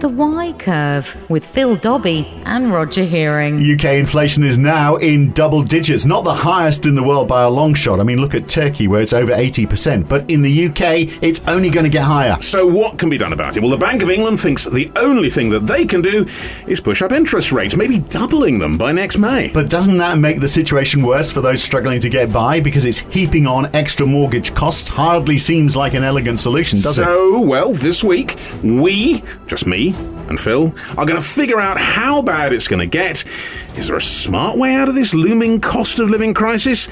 The Y Curve with Phil Dobby and Roger Hearing. UK inflation is now in double digits, not the highest in the world by a long shot. I mean, look at Turkey where it's over 80%, but in the UK it's only going to get higher. So what can be done about it? Well, the Bank of England thinks the only thing that they can do is push up interest rates, maybe doubling them by next May. But doesn't that make the situation worse for those struggling to get by because it's heaping on extra mortgage costs? Hardly seems like an elegant solution, does it? So, well, this week, we, just me and Phil, are going to figure out how bad it's going to get. Is there a smart way out of this looming cost of living crisis?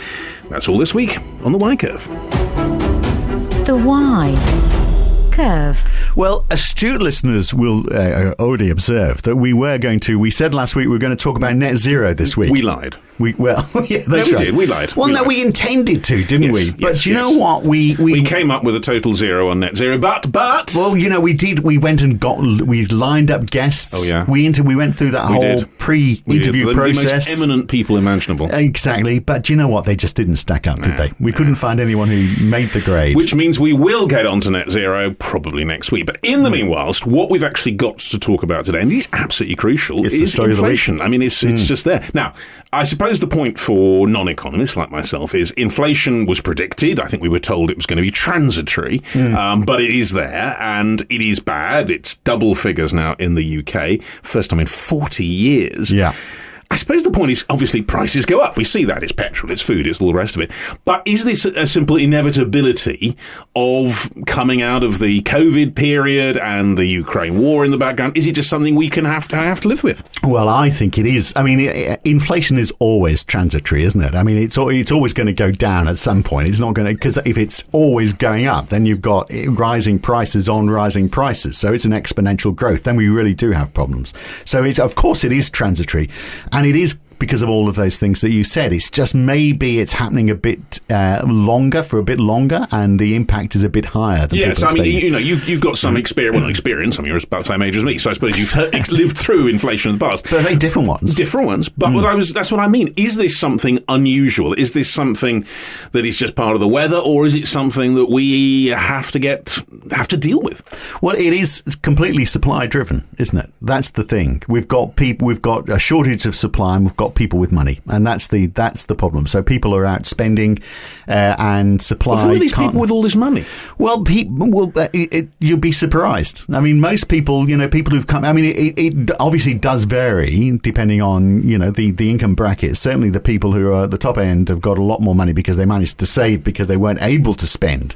That's all this week on The Y Curve. The Y Curve. Well, astute listeners will already observe that we said last week we were going to talk about net zero this week. We lied. Yeah, that's no, we right. did. We lied. Well, we intended to, didn't we? But do you know what? We came up with a total zero on net zero, but... Well, we did. We went and we lined up guests. Oh, yeah. We went through that whole pre-interview process. The most eminent people imaginable. Exactly. But do you know what? They just didn't stack up, did they? We couldn't find anyone who made the grade. Which means we will get onto net zero probably next week. But in the meanwhile, what we've actually got to talk about today, and it's absolutely crucial, is inflation. I mean, it's just there. Now, I suppose the point for non-economists like myself is inflation was predicted. I think we were told it was going to be transitory, but it is there and it is bad. It's double figures now in the UK, first time in 40 years. Yeah. I suppose the point is, obviously, prices go up. We see that. It's petrol, it's food, it's all the rest of it. But is this a simple inevitability of coming out of the COVID period and the Ukraine war in the background? Is it just something we can have to live with? Well, I think it is. I mean, inflation is always transitory, isn't it? I mean, it's always going to go down at some point. It's not going to, because if it's always going up, then you've got rising prices on rising prices. So it's an exponential growth. Then we really do have problems. So of course it is transitory. And it is because of all of those things that you said. It's just maybe it's happening a bit longer, and the impact is a bit higher than yes, people expect. You've got some experience. Well, not experience. I mean, you're about the same age as me, so I suppose you've lived through inflation in the past. But very different ones. But that's what I mean. Is this something unusual? Is this something that is just part of the weather, or is it something that we have to deal with? Well, it is completely supply driven, isn't it? That's the thing. We've got a shortage of supply, and we've got people with money, and that's the problem. So people are out spending, and supply. Well, who are these people with all this money? Well, you'll be surprised. I mean, most people, people who've come. I mean, it obviously does vary depending on the income bracket. Certainly, the people who are at the top end have got a lot more money because they managed to save because they weren't able to spend.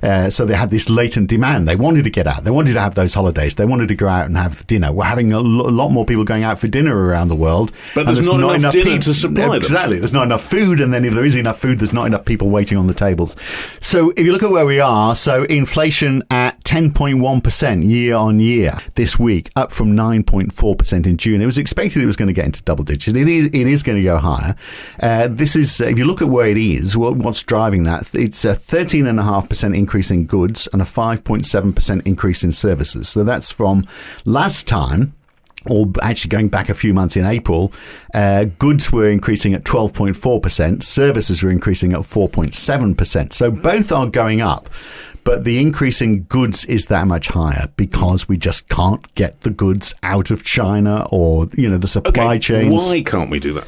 So they had this latent demand. They wanted to get out. They wanted to have those holidays. They wanted to go out and have dinner. We're having a lot more people going out for dinner around the world. But there's not enough dinner to supply them. Exactly. There's not enough food, and then if there is enough food, there's not enough people waiting on the tables. So if you look at where we are, so inflation at 10.1% year on year this week, up from 9.4% in June. It was expected it was going to get into double digits. It is going to go higher. This is, if you look at where it is, what's driving that, it's a 13.5% increase in goods and a 5.7% increase in services. So that's from last time, or actually going back a few months in April, goods were increasing at 12.4%, services were increasing at 4.7%. So both are going up. But the increase in goods is that much higher because we just can't get the goods out of China or, the supply chains. Why can't we do that?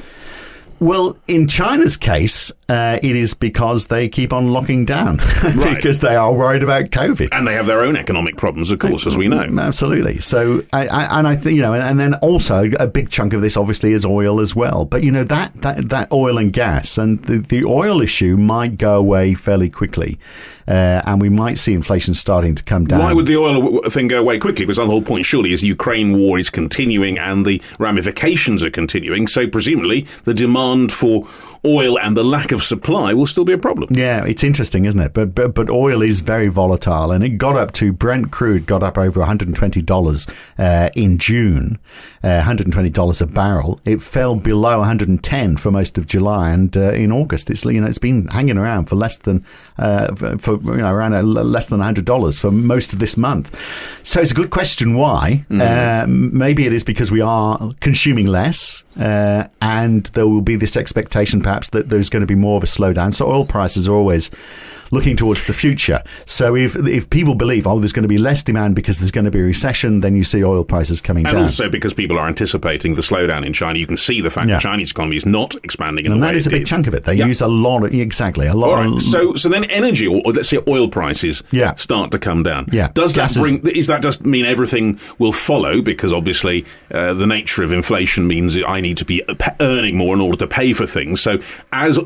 Well, in China's case, it is because they keep on locking down because they are worried about COVID. And they have their own economic problems, of course, as we know. Absolutely. So, I think, and then also a big chunk of this obviously is oil as well. But, that oil and gas and the oil issue might go away fairly quickly. And we might see inflation starting to come down. Why would the oil thing go away quickly? Because the whole point surely is the Ukraine war is continuing and the ramifications are continuing. So presumably the demand for oil and the lack of supply will still be a problem. Yeah, it's interesting, isn't it? But oil is very volatile, and it got up to Brent crude got up over $120 in June, $120 a barrel. It fell below 110 for most of July, and in August it's been hanging around for less than around less than $100 for most of this month. So it's a good question why. Maybe it is because we are consuming less, and there will be this expectation perhaps that there's going to be more of a slowdown. So oil prices are always looking towards the future. So if people believe, there's going to be less demand because there's going to be a recession, then you see oil prices coming down. And also because people are anticipating the slowdown in China. You can see the fact the Chinese economy is not expanding in the way that is a big chunk of it. They use a lot of, a lot. Right. So then energy, or let's say oil prices, start to come down. Yeah. Does that just mean everything will follow? Because obviously the nature of inflation means I need to be earning more in order to pay for things. So as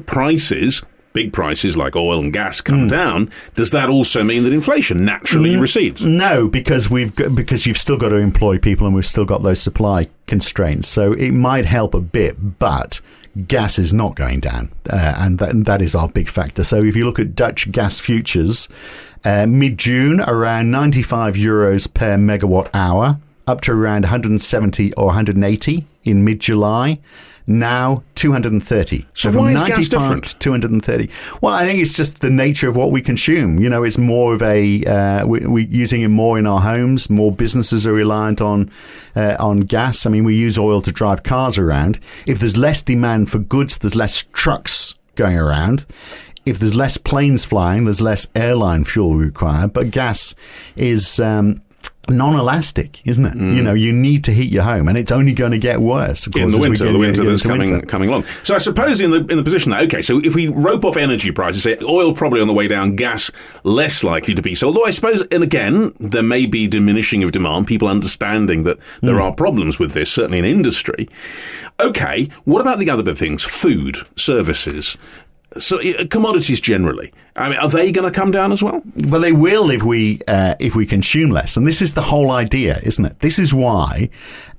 big prices like oil and gas come down, does that also mean that inflation naturally recedes? No, because you've still got to employ people and we've still got those supply constraints. So it might help a bit, but gas is not going down, and that is our big factor. So if you look at Dutch gas futures, mid-June around 95 euros per megawatt hour, up to around 170 or 180 in mid-July. Now 230. So from why is 95 gas different? to 230. Well, I think it's just the nature of what we consume. It's more of we're using it more in our homes. More businesses are reliant on gas. I mean, we use oil to drive cars around. If there's less demand for goods, there's less trucks going around. If there's less planes flying, there's less airline fuel required. But gas is non-elastic, isn't it? You need to heat your home, and it's only going to get worse, of course, in the winter that's coming along. So I suppose in the position that, so if we rope off energy prices, say oil probably on the way down, gas less likely to be so. Although I suppose, and again, there may be diminishing of demand, people understanding that there are problems with this, certainly in industry. Okay, what about the other big things? Food, services, so commodities generally. I mean, are they going to come down as well? Well, they will if we consume less. And this is the whole idea, isn't it? This is why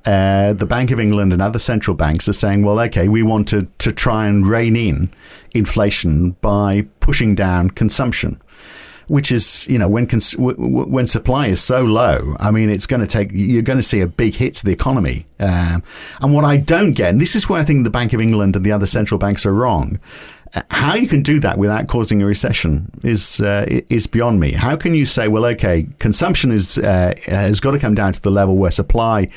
the Bank of England and other central banks are saying, well, okay, we want to try and rein in inflation by pushing down consumption. Which is, when supply is so low, I mean, you're going to see a big hit to the economy. And what I don't get, and this is where I think the Bank of England and the other central banks are wrong, how you can do that without causing a recession is beyond me. How can you say, well, okay, consumption has got to come down to the level where supply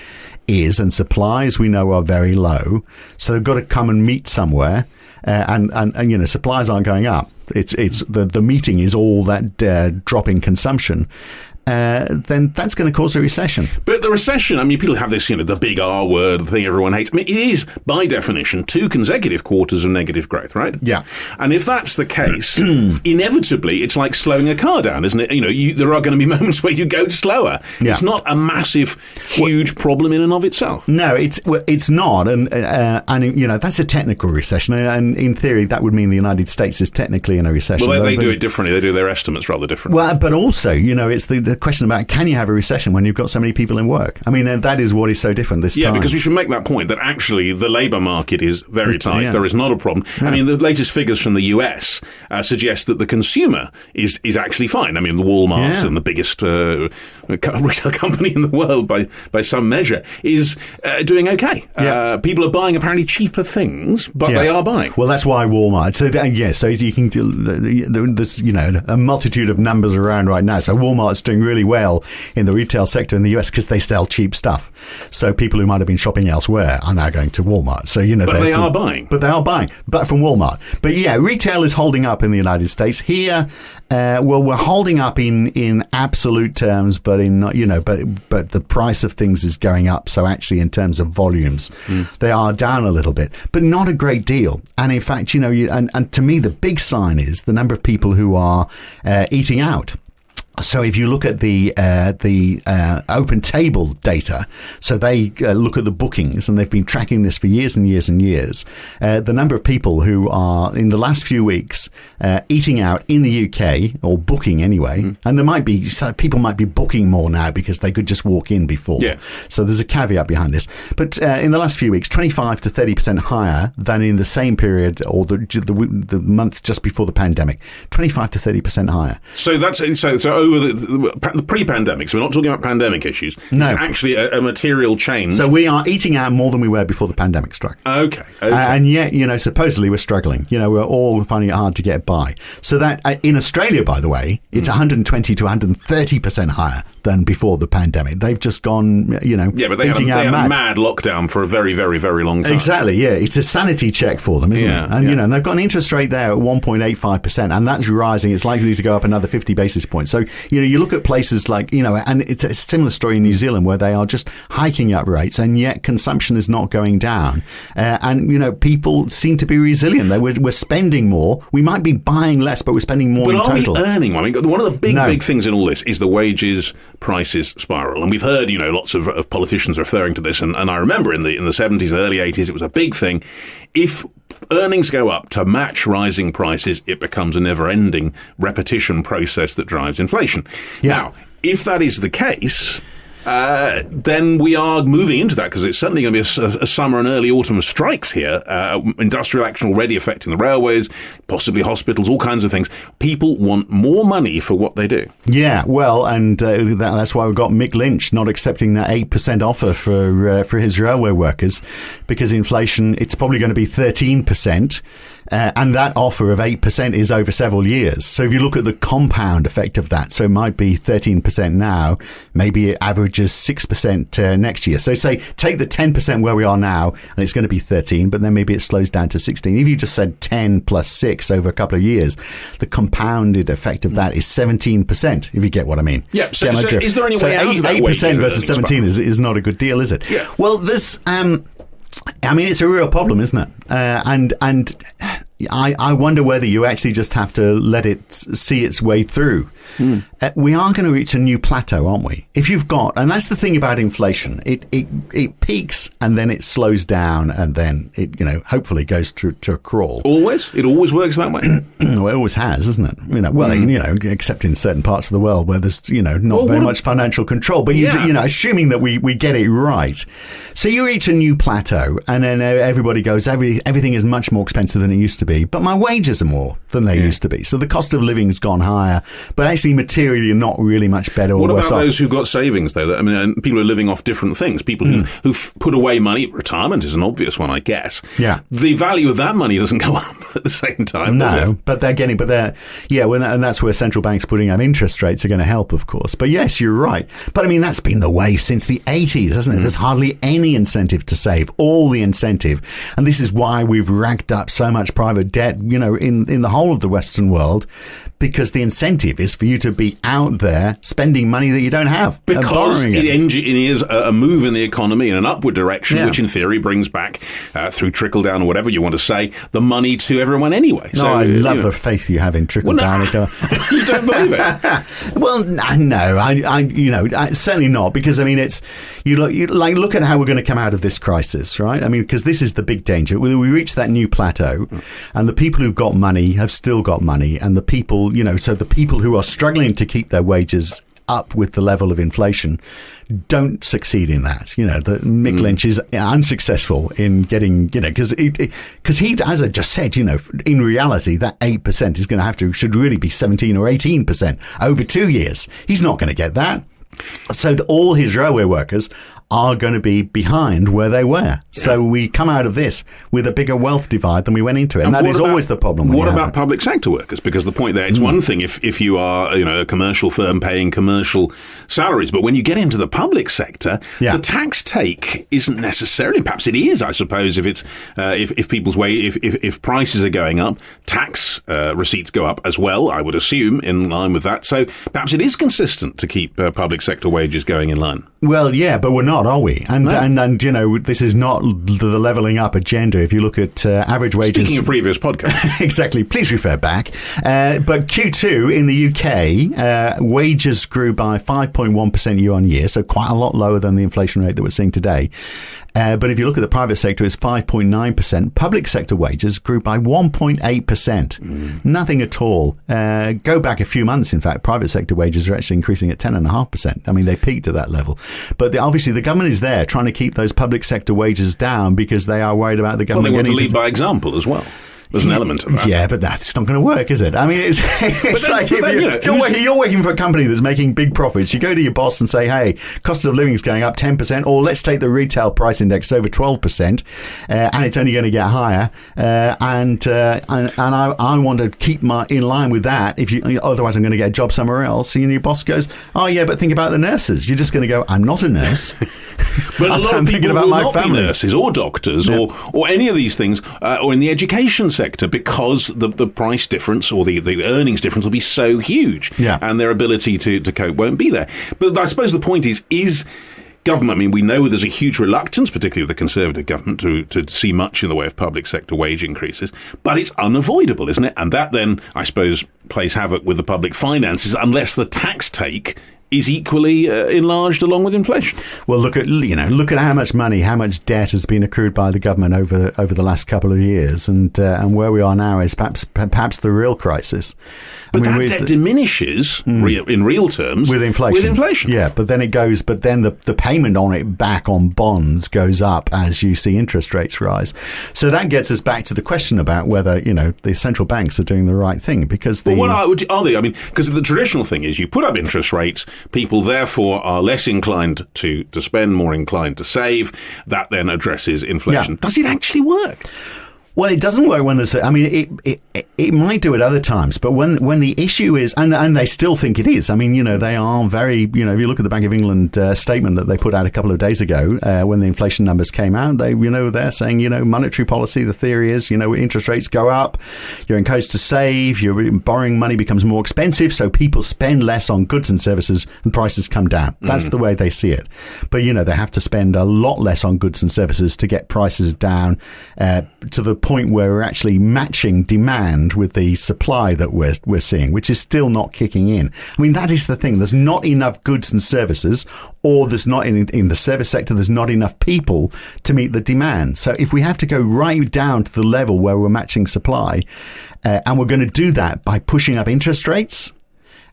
is, and supplies we know are very low, so they've got to come and meet somewhere, and supplies aren't going up. It's the meeting is all that drop in consumption. Then that's going to cause a recession. But the recession, I mean, people have this, the big R word, the thing everyone hates. I mean, it is, by definition, 2 consecutive quarters of negative growth, right? Yeah. And if that's the case, inevitably, it's like slowing a car down, isn't it? There are going to be moments where you go slower. Yeah. It's not a massive, huge problem in and of itself. No, it's not. And that's a technical recession. And in theory, that would mean the United States is technically in a recession. Well, they do it differently. They do their estimates rather differently. Well, but also, it's the question about, can you have a recession when you've got so many people in work? I mean, that is what is so different this time. Yeah, because we should make that point that actually the labour market is very tight. Yeah. There is not a problem. Yeah. I mean, the latest figures from the US suggest that the consumer is actually fine. I mean, the Walmarts and the biggest retail company in the world by some measure is doing okay. Yeah. People are buying apparently cheaper things, but they are buying. Well, that's why Walmart. So you can there's a multitude of numbers around right now. So Walmart's doing really well in the retail sector in the US because they sell cheap stuff. So people who might have been shopping elsewhere are now going to Walmart. So but they are buying. But they are buying, but from Walmart. But retail is holding up in the United States. Here, we're holding up in absolute terms, but but the price of things is going up. So actually, in terms of volumes, they are down a little bit, but not a great deal. And in fact, and to me, the big sign is the number of people who are eating out. So if you look at the Open Table data, so they look at the bookings, and they've been tracking this for years and years and years. The number of people who are in the last few weeks eating out in the UK, or booking anyway, and people might be booking more now because they could just walk in before. Yeah. So there's a caveat behind this. But in the last few weeks, 25 to 30% higher than in the same period or the month just before the pandemic. 25 to 30% higher. So that's over the pre-pandemic, so we're not talking about pandemic issues. No. It's actually a material change. So we are eating out more than we were before the pandemic struck. Okay. And yet, supposedly we're struggling. We're all finding it hard to get by. So that in Australia, by the way, it's 120 to 130% higher than before the pandemic. They've just gone, Yeah, but they had a mad lockdown for a very, very, very long time. Exactly, yeah. It's a sanity check for them, isn't it? And, and they've got an interest rate there at 1.85%, and that's rising. It's likely to go up another 50 basis points. So, you look at places like, and it's a similar story in New Zealand where they are just hiking up rates, and yet consumption is not going down. And, people seem to be resilient. We're spending more. We might be buying less, but we're spending more in total. But are we earning more? I mean, one of the big things in all this is the wages prices spiral. And we've heard, lots of politicians referring to this. And I remember in the 70s and early 80s, it was a big thing. If earnings go up to match rising prices, it becomes a never-ending repetition process that drives inflation. Yeah. Now, if that is the case, then we are moving into that, because it's certainly going to be a summer and early autumn of strikes here. Industrial action already affecting the railways, possibly hospitals, all kinds of things. People want more money for what they do. Yeah, well, and that's why we've got Mick Lynch not accepting that 8% offer for his railway workers, because inflation, it's probably going to be 13%. And that offer of 8% is over several years. So if you look at the compound effect of that, so it might be 13% now, maybe it averages 6% next year. So say, take the 10% where we are now, and it's going to be 13, but then maybe it slows down to 16. If you just said 10 plus 6 over a couple of years, the compounded effect of that is 17%, if you get what I mean. Yeah, so is there any way out of that? 8% versus 17 is not a good deal, is it? Yeah. Well, this... it's a real problem, isn't it? And I wonder whether you actually just have to let it see its way through. We are going to reach a new plateau, aren't we? If you've got, and that's the thing about inflation, it peaks and then it slows down, and then it hopefully goes to a crawl. Always, it always works that way. Well, it always has, isn't it? Except in certain parts of the world where there's not very much financial control. But assuming that we get it right, so you reach a new plateau, and then everybody goes, everything is much more expensive than it used to be, but my wages are more than they used to be. So the cost of living's gone higher, but actually materially not really much better or worse off. What about those who've got savings, though? I mean, people are living off different things. People who've put away money. Retirement is an obvious one, I guess. Yeah. The value of that money doesn't go up at the same time, does it? But and that's where central banks putting up interest rates are going to help, of course. But yes, you're right. But I mean, that's been the way since the 80s, hasn't it? There's hardly any incentive to save, all the incentive. And this is why we've racked up so much private debt, in the whole of the Western world, because the incentive is for you to be out there spending money that you don't have. Because it engineers a move in the economy in an upward direction, which in theory brings back, through trickle-down or whatever you want to say, the money to everyone anyway. No, I love the faith you have in trickle-down. You don't believe it? Well, no, I certainly not, because, I mean, it's, look at how we're going to come out of this crisis, right? I mean, because this is the big danger. We reach that new plateau, and the people who've got money have still got money, and the people, so the people who are struggling to keep their wages up with the level of inflation don't succeed in that. Mick Lynch is unsuccessful in getting, because he, as I just said, in reality, that 8% should really be 17 or 18% over 2 years. He's not going to get that. So all his railway workers are going to be behind where they were. So we come out of this with a bigger wealth divide than we went into it. And that is always the problem. What about public sector workers? Because the point there, it's one thing if you are a commercial firm paying commercial salaries, but when you get into the public sector, the tax take isn't necessarily, perhaps it is, I suppose, if it's if people's if prices are going up, tax receipts go up as well, I would assume, in line with that. So perhaps it is consistent to keep public sector wages going in line. Well, yeah, but we're not, are we? And this is not the levelling up agenda. If you look at average wages... Speaking of previous podcasts. Exactly. Please refer back. But Q2 in the UK, wages grew by 5.1% year on year, so quite a lot lower than the inflation rate that we're seeing today. But if you look at the private sector, it's 5.9%. Public sector wages grew by 1.8%. Nothing at all. Go back a few months, in fact, private sector wages are actually increasing at 10.5%. I mean, they peaked at that level. But obviously the government is there trying to keep those public sector wages down because they are worried about the government. Well, they want to lead by example as well. There's an element of that. Yeah, but that's not going to work, is it? I mean, it's like you're working for a company that's making big profits. You go to your boss and say, hey, cost of living is going up 10%, or let's take the retail price index over 12%, and it's only going to get higher. And I want to keep in line with that. Otherwise, I'm going to get a job somewhere else. And your boss goes, oh yeah, but think about the nurses. You're just going to go, I'm not a nurse. But a lot of people will not be nurses or doctors or any of these things, or in the education sector, because the price difference or the earnings difference will be so huge, and their ability to cope won't be there. But I suppose the point is government, I mean, we know there's a huge reluctance, particularly with the Conservative government, to see much in the way of public sector wage increases, but it's unavoidable, isn't it? And that then, I suppose, plays havoc with the public finances unless the tax take is equally enlarged along with inflation. Well, look at how much money, how much debt has been accrued by the government over the last couple of years, and where we are now is perhaps the real crisis. But that debt diminishes in real terms with inflation. Yeah, but then the payment on it back on bonds goes up as you see interest rates rise. So that gets us back to the question about whether the central banks are doing the right thing, because what are they? I mean, because the traditional thing is you put up interest rates. People, therefore, are less inclined to spend, more inclined to save. That then addresses inflation. Yeah. Does it actually work? Well, it doesn't work when there's. I mean, it might do at other times, but when the issue is, and they still think it is. I mean, they are very. If you look at the Bank of England statement that they put out a couple of days ago, when the inflation numbers came out, they're saying, monetary policy. The theory is, interest rates go up, you're encouraged to save, your borrowing money becomes more expensive, so people spend less on goods and services, and prices come down. That's the way they see it. But they have to spend a lot less on goods and services to get prices down to the point where we're actually matching demand with the supply that we're seeing, which is still not kicking in. I mean, that is the thing. There's not enough goods and services, or there's not in the service sector, there's not enough people to meet the demand. So if we have to go right down to the level where we're matching supply, and we're going to do that by pushing up interest rates,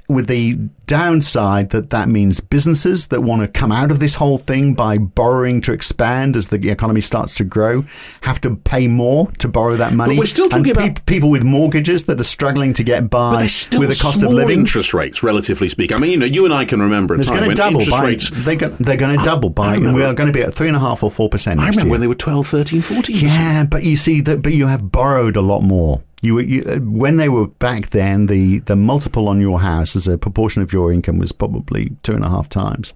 with the downside that means businesses that want to come out of this whole thing by borrowing to expand as the economy starts to grow have to pay more to borrow that money. But we're still talking about people with mortgages that are struggling to get by with the cost of living. Interest rates, relatively speaking. I mean, you and I can remember a time when interest rates... They're going to double by... We are going to be at 3.5% or 4% I remember when they were 12, 13, 14%. Yeah, but you see, but you have borrowed a lot more. When they were back then, the multiple on your house as a proportion of your income was probably 2.5 times.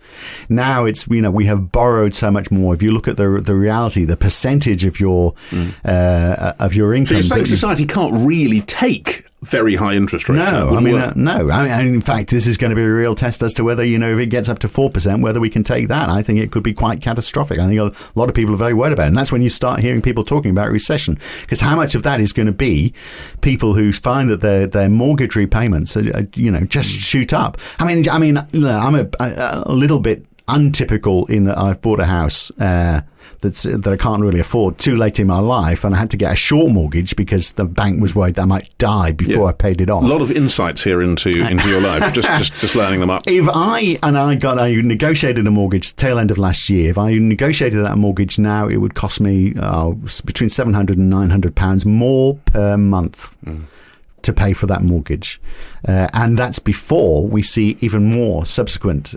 Now it's we have borrowed so much more. If you look at the reality, the percentage of your income. So you're saying society can't really take very high interest rates. No. I mean, in fact, this is going to be a real test as to whether if it gets up to 4%, whether we can take that. I think it could be quite catastrophic. I think a lot of people are very worried about it, and that's when you start hearing people talking about recession, because how much of that is going to be people who find that their mortgage repayments are just shoot up. I mean, I'm a little bit untypical in that I've bought a house that I can't really afford too late in my life, and I had to get a short mortgage because the bank was worried that I might die before I paid it off. A lot of insights here into your life, just learning them up. If I negotiated a mortgage tail end of last year. If I negotiated that mortgage now, it would cost me between £700 and £900 more per month. To pay for that mortgage, and that's before we see even more subsequent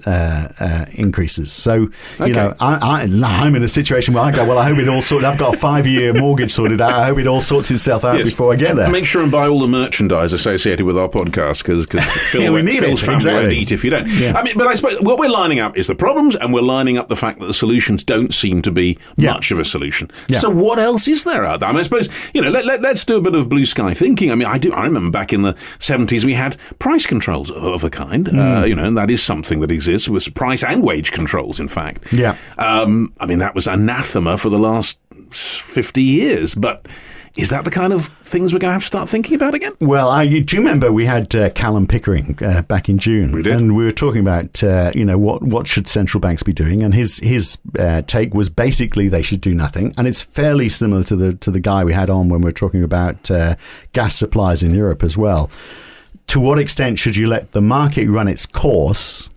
increases. So I'm in a situation where I go, well, I hope it all sorted. I've got a 5-year mortgage sorted out. I hope it all sorts itself out before I get there. Make sure and buy all the merchandise associated with our podcast, because Phil's family won't eat if you don't. Yeah. I mean, but I suppose what we're lining up is the problems, and we're lining up the fact that the solutions don't seem to be much of a solution. Yeah. So what else is there out there? I mean, I suppose let's do a bit of blue sky thinking. I mean, I remember back in the 70s we had price controls of a kind, and that is something that exists, with price and wage controls, in fact. Yeah. I mean, that was anathema for the last 50 years, but is that the kind of things we're going to have to start thinking about again? Well, do you remember we had Callum Pickering back in June? We did. And we were talking about, what should central banks be doing? And his take was basically they should do nothing. And it's fairly similar to the guy we had on when we were talking about gas supplies in Europe as well. To what extent should you let the market run its course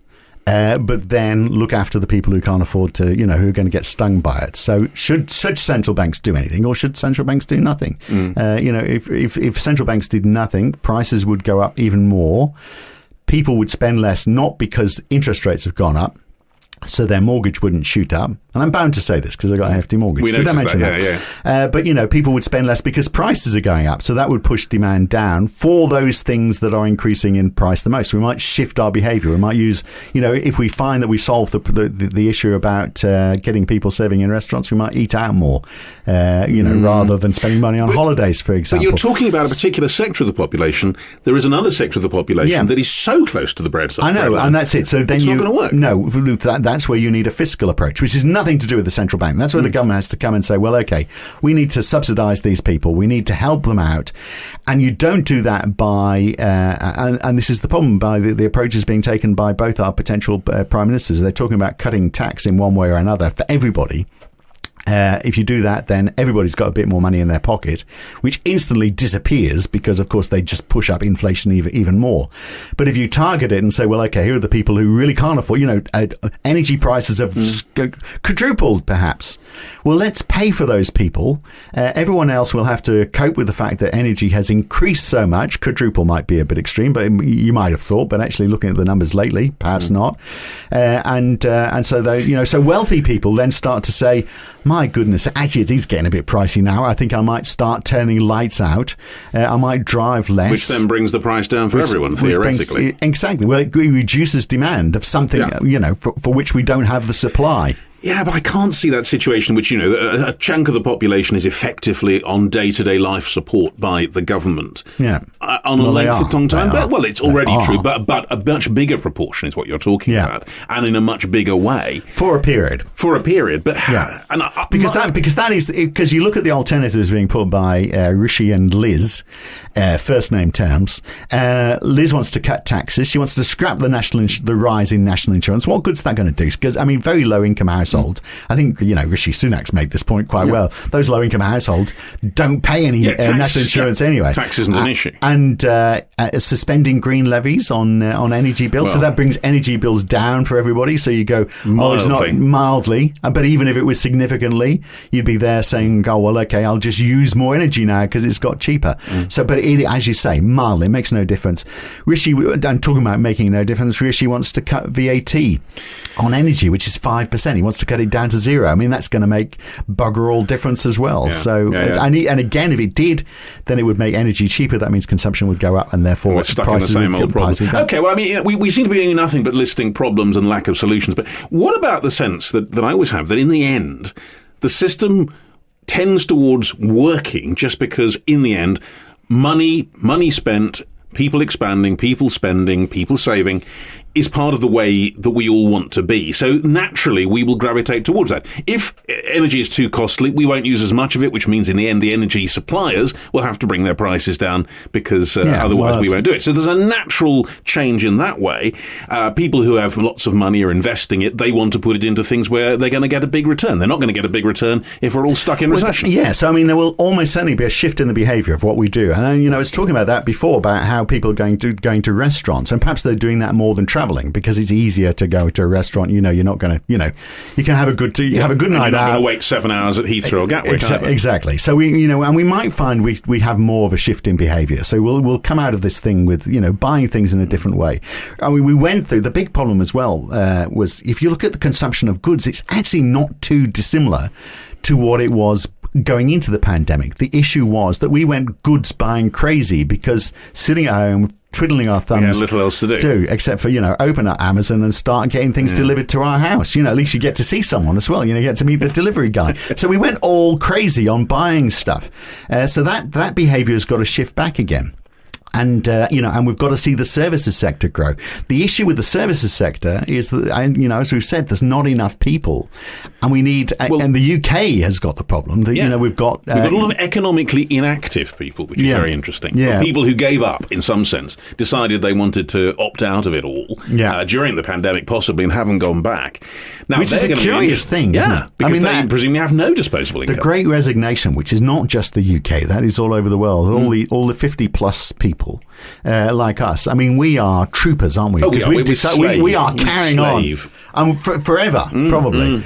but then look after the people who can't afford to, who are going to get stung by it. So should central banks do anything, or should central banks do nothing? If central banks did nothing, prices would go up even more. People would spend less, not because interest rates have gone up, so their mortgage wouldn't shoot up. And I'm bound to say this because I've got a hefty mortgage. Did I mention that? Yeah. But, people would spend less because prices are going up. So that would push demand down for those things that are increasing in price the most. We might shift our behavior. We might use, if we find that we solve the issue about getting people serving in restaurants, we might eat out more, rather than spending money on holidays, for example. But you're talking about a particular sector of the population. There is another sector of the population that is so close to the bread side. I know, and that's it. So then it's not going to work. No, that's where you need a fiscal approach, which is nothing to do with the central bank. That's where the government has to come and say, well, okay, we need to subsidise these people. We need to help them out. And you don't do that by, and this is the problem, by the approaches being taken by both our potential prime ministers. They're talking about cutting tax in one way or another for everybody. If you do that, then everybody's got a bit more money in their pocket, which instantly disappears because, of course, they just push up inflation even more. But if you target it and say, well, okay, here are the people who really can't afford, energy prices have quadrupled, perhaps. Well, let's pay for those people. Everyone else will have to cope with the fact that energy has increased so much. Quadruple might be a bit extreme, but you might have thought, but actually looking at the numbers lately, perhaps not. And so they, so wealthy people then start to say, my goodness, actually it is getting a bit pricey now. I think I might start turning lights out. I might drive less. Which then brings the price down for everyone, theoretically. Exactly. Well, it reduces demand of something, for which we don't have the supply. Yeah, but I can't see that situation in which, a chunk of the population is effectively on day-to-day life support by the government. Yeah. On a length of long time. But, it's already true, but a much bigger proportion is what you're talking about, and in a much bigger way. For a period. But because you look at the alternatives being put by Rishi and Liz, first name terms. Liz wants to cut taxes. She wants to scrap the rise in national insurance. What good's that going to do? Because, very low-income households. I think, Rishi Sunak's made this point quite well. Those low-income households don't pay any national insurance anyway. Tax isn't an issue. And suspending green levies on energy bills. So that brings energy bills down for everybody. So you go, it's not mildly. But even if it was significantly, you'd be there saying, okay, I'll just use more energy now because it's got cheaper. So, but as you say, mildly, it makes no difference. Rishi, I'm talking about making no difference. Rishi wants to cut VAT on energy, which is 5%. He wants to cut it down to zero. I mean, that's going to make bugger all difference as well. And again, if it did, then it would make energy cheaper. That means consumption would go up, and therefore we're stuck in the same old problem. Okay, well, I mean, we seem to be doing nothing but listing problems and lack of solutions. But what about the sense that I always have that in the end, the system tends towards working just because in the end, money spent, people expanding, people spending, people saving is part of the way that we all want to be. So naturally, we will gravitate towards that. If energy is too costly, we won't use as much of it, which means in the end, the energy suppliers will have to bring their prices down because otherwise we won't do it. So there's a natural change in that way. People who have lots of money are investing it. They want to put it into things where they're going to get a big return. They're not going to get a big return if we're all stuck in recession. So I mean, there will almost certainly be a shift in the behaviour of what we do. And I was talking about that before, about how people are going to restaurants, and perhaps they're doing that more than travelling because it's easier to go to a restaurant. You're not going to, you can have a good night out. You're not going to wait 7 hours at Heathrow or Gatwick. Exactly. So and we might find we have more of a shift in behaviour. So we'll come out of this thing with, buying things in a different way. I mean, we went through the big problem as well, was if you look at the consumption of goods, it's actually not too dissimilar to what it was going into the pandemic. The issue was that we went goods buying crazy because sitting at home, twiddling our thumbs. We had little else to do. Except for, open up Amazon and start getting things delivered to our house. At least you get to see someone as well. You get to meet the delivery guy. So we went all crazy on buying stuff. So that behaviour has got to shift back again. And, and we've got to see the services sector grow. The issue with the services sector is that, as we've said, there's not enough people. And we need, and the UK has got the problem that, we've got a lot of economically inactive people, which is very interesting. Yeah. People who gave up, in some sense, decided they wanted to opt out of it all during the pandemic, possibly, and haven't gone back. Now, which is a curious thing, isn't it? Because they presumably have no disposable income. The Great Resignation, which is not just the UK, that is all over the world. All the 50-plus people people like us. I mean, we are troopers, aren't we? Oh, Because we are carrying on forever, probably.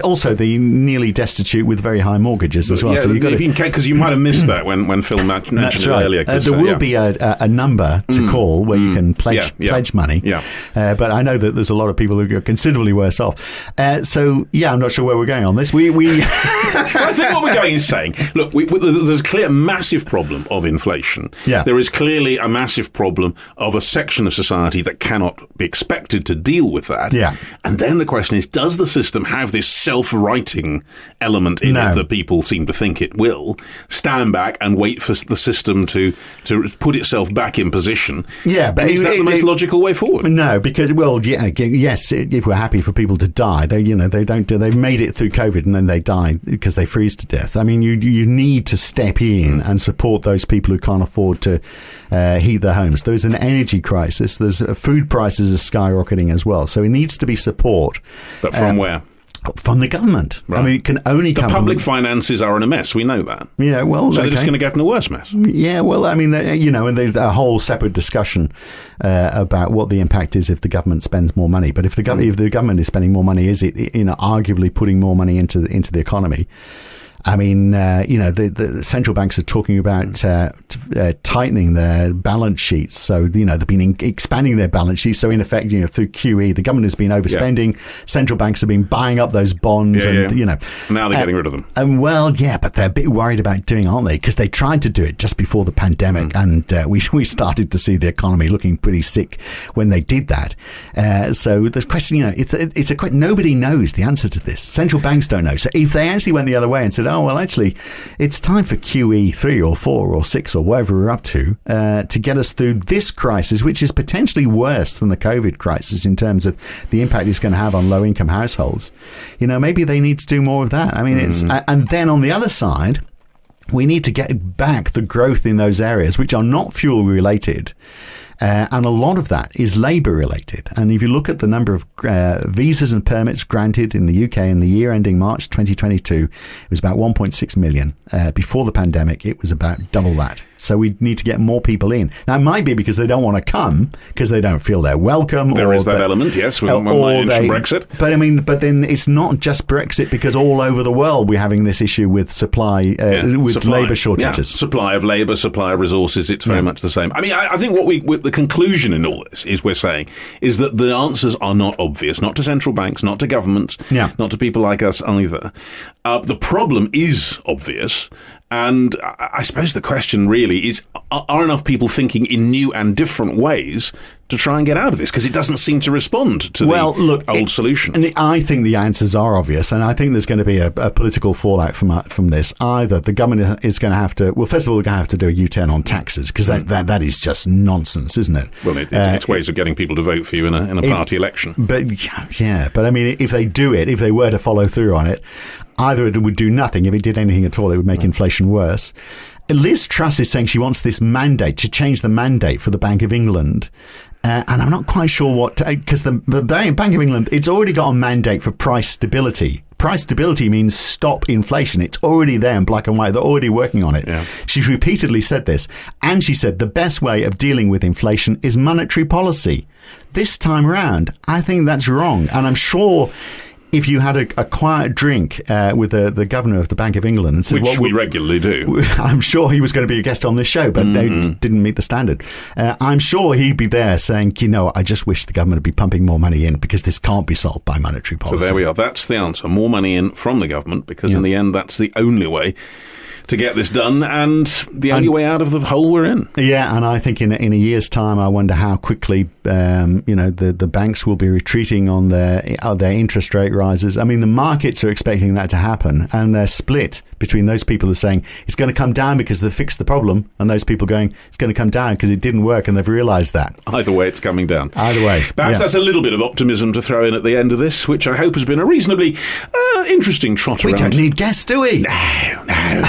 Also, the nearly destitute with very high mortgages as well. Yeah, so because you might have missed that when Phil mentioned it earlier. There will be a number to call where you can pledge money. Yeah. But I know that there's a lot of people who are considerably worse off. I'm not sure where we're going on this. We I think what we're going is saying, look, there's a clear massive problem of inflation. Yeah. There is clearly a massive problem of a section of society that cannot be expected to deal with that. Yeah. And then the question is, does the system have this self-righting element in it that people seem to think it will? Stand back and wait for the system to put itself back in position. Yeah, but is that the most logical way forward? No, because yes, if we're happy for people to die, they've made it through COVID and then they die because they freeze to death. I mean, you need to step in and support those people who can't afford to heat their homes. There's an energy crisis. There's food prices are skyrocketing as well. So it needs to be support. But from where? From the government. Right. I mean, it can only come from... The public finances are in a mess. We know that. Yeah, well... So they're just going to get in a worse mess. Yeah, well, I mean, and there's a whole separate discussion about what the impact is if the government spends more money. But if the government is spending more money, is it, arguably putting more money into the economy? I mean, the central banks are talking about tightening their balance sheets. So, they've been expanding their balance sheets. So, in effect, through QE, the government has been overspending. Yeah. Central banks have been buying up those bonds. Now they're getting rid of them. But they're a bit worried about doing, aren't they? Because they tried to do it just before the pandemic. And we started to see the economy looking pretty sick when they did that. So, the question, it's a question. Nobody knows the answer to this. Central banks don't know. So, if they actually went the other way and said, oh, well, actually, it's time for QE 3 or 4 or 6 or whatever we're up to get us through this crisis, which is potentially worse than the COVID crisis in terms of the impact it's going to have on low-income households. Maybe they need to do more of that. I mean, and then on the other side, we need to get back the growth in those areas which are not fuel related. And a lot of that is labour related. And if you look at the number of visas and permits granted in the UK in the year ending March 2022, it was about 1.6 million. Before the pandemic, it was about double that. So we need to get more people in. Now, it might be because they don't want to come, because they don't feel they're welcome. There is that element, yes, with Brexit. But then it's not just Brexit, because all over the world we're having this issue with supply, labour shortages. Yeah. Supply of labour, supply of resources, it's very much the same. I mean, I think the conclusion in all this is we're saying is that the answers are not obvious, not to central banks, not to governments, not to people like us either. The problem is obvious. And I suppose the question really is, are enough people thinking in new and different ways to try and get out of this? Because it doesn't seem to respond to the old solution. And I think the answers are obvious, and I think there's going to be a political fallout from this. Either the government is going to have to, first of all, they're going to have to do a U-turn on taxes, because that is just nonsense, isn't it? Well, it's ways of getting people to vote for you in a party election. But I mean, if they do it, if they were to follow through on it, either it would do nothing. If it did anything at all, it would make inflation worse. Liz Truss is saying she wants this mandate, to change the mandate for the Bank of England. And I'm not quite sure because the Bank of England, it's already got a mandate for price stability. Price stability means stop inflation. It's already there in black and white. They're already working on it. Yeah. She's repeatedly said this. And she said the best way of dealing with inflation is monetary policy. This time round, I think that's wrong. And I'm sure if you had a quiet drink with the governor of the Bank of England and said, which we regularly do, I'm sure he was going to be a guest on this show, but they didn't meet the standard. I'm sure he'd be there saying, I just wish the government would be pumping more money in, because this can't be solved by monetary policy. So there we are. That's the answer. More money in from the government, because in the end, that's the only way to get this done, and the only way out of the hole we're in. Yeah, and I think in a year's time, I wonder how quickly the banks will be retreating on their interest rate rises. I mean, the markets are expecting that to happen, and they're split between those people who are saying it's going to come down because they fixed the problem, and those people going it's going to come down because it didn't work, and they've realised that. Either way, it's coming down. Either way. Perhaps that's a little bit of optimism to throw in at the end of this, which I hope has been a reasonably interesting trot around. We don't need guests, do we? No.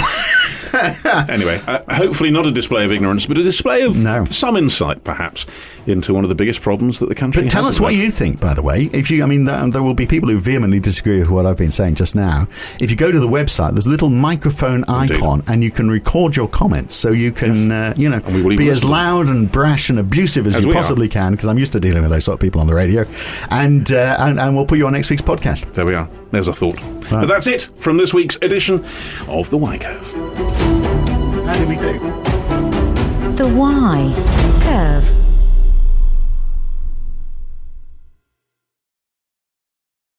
Anyway, hopefully not a display of ignorance, but a display of some insight, perhaps, into one of the biggest problems that the country has. But tell us what you think, by the way. There will be people who vehemently disagree with what I've been saying just now. If you go to the website, there's a little microphone icon, and you can record your comments, so you can, be as loud and brash and abusive as you possibly can, because I'm used to dealing with those sort of people on the radio, and we'll put you on next week's podcast. There we are. There's a thought. Right. But that's it from this week's edition of The Y Curve. How did we do? The Y Curve.